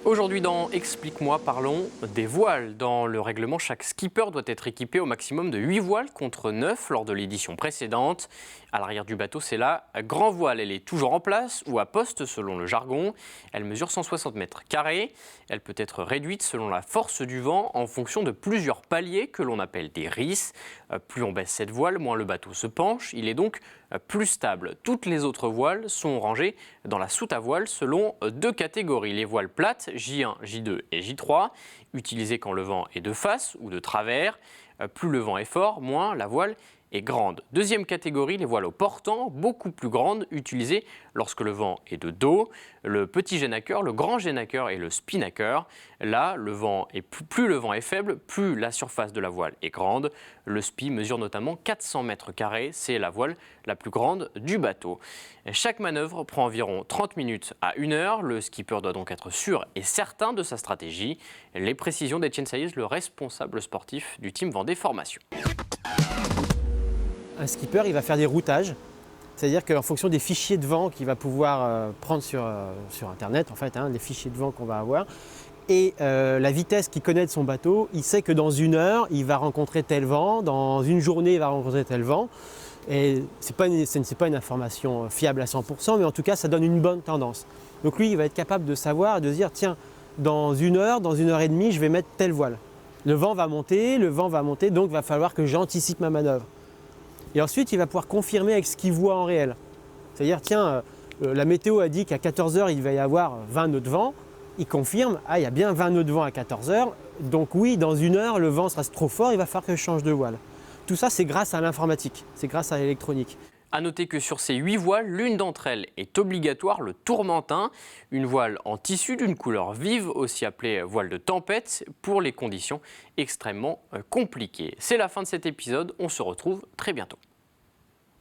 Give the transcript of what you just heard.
Aujourd'hui dans Explique-moi, parlons des voiles. Dans le règlement, chaque skipper doit être équipé au maximum de 8 voiles contre 9 lors de l'édition précédente. À l'arrière du bateau, c'est la grand voile. Elle est toujours en place ou à poste selon le jargon. Elle mesure 160 mètres carrés. Elle peut être réduite selon la force du vent en fonction de plusieurs paliers que l'on appelle des risses. Plus on baisse cette voile, moins le bateau se penche. Il est donc plus stable. Toutes les autres voiles sont rangées dans la soute à voile selon deux catégories. Les voiles plates, J1, J2 et J3, utilisées quand le vent est de face ou de travers. Plus le vent est fort, moins la voile est grande. Deuxième catégorie, les voiles au portant, beaucoup plus grandes, utilisées lorsque le vent est de dos. Le petit génaqueur, le grand génaqueur et le spinnaker. Là, plus le vent est faible, plus la surface de la voile est grande. Le spi mesure notamment 400 mètres carrés, c'est la voile la plus grande du bateau. Chaque manœuvre prend environ 30 minutes à 1 heure. Le skipper doit donc être sûr et certain de sa stratégie. Les précisions d'Étienne Saïz, le responsable sportif du team Vendée Formation. Un skipper, il va faire des routages, c'est-à-dire qu'en fonction des fichiers de vent qu'il va pouvoir prendre sur Internet, en fait, des fichiers de vent qu'on va avoir, et la vitesse qu'il connaît de son bateau, il sait que dans 1 heure, il va rencontrer tel vent, dans une journée, il va rencontrer tel vent. Et ce n'est pas une information fiable à 100%, mais en tout cas, ça donne une bonne tendance. Donc lui, il va être capable de savoir et de se dire, tiens, dans 1 heure, dans 1 heure et demie, je vais mettre telle voile. Le vent va monter, donc il va falloir que j'anticipe ma manœuvre. Et ensuite, il va pouvoir confirmer avec ce qu'il voit en réel. C'est-à-dire, tiens, la météo a dit qu'à 14 h, il va y avoir 20 nœuds de vent. Il confirme, il y a bien 20 nœuds de vent à 14 h. Donc oui, dans 1 heure, le vent sera trop fort, il va falloir que je change de voile. Tout ça, c'est grâce à l'informatique, c'est grâce à l'électronique. A noter que sur ces 8 voiles, l'une d'entre elles est obligatoire, le tourmentin, une voile en tissu d'une couleur vive, aussi appelée voile de tempête, pour les conditions extrêmement compliquées. C'est la fin de cet épisode, on se retrouve très bientôt.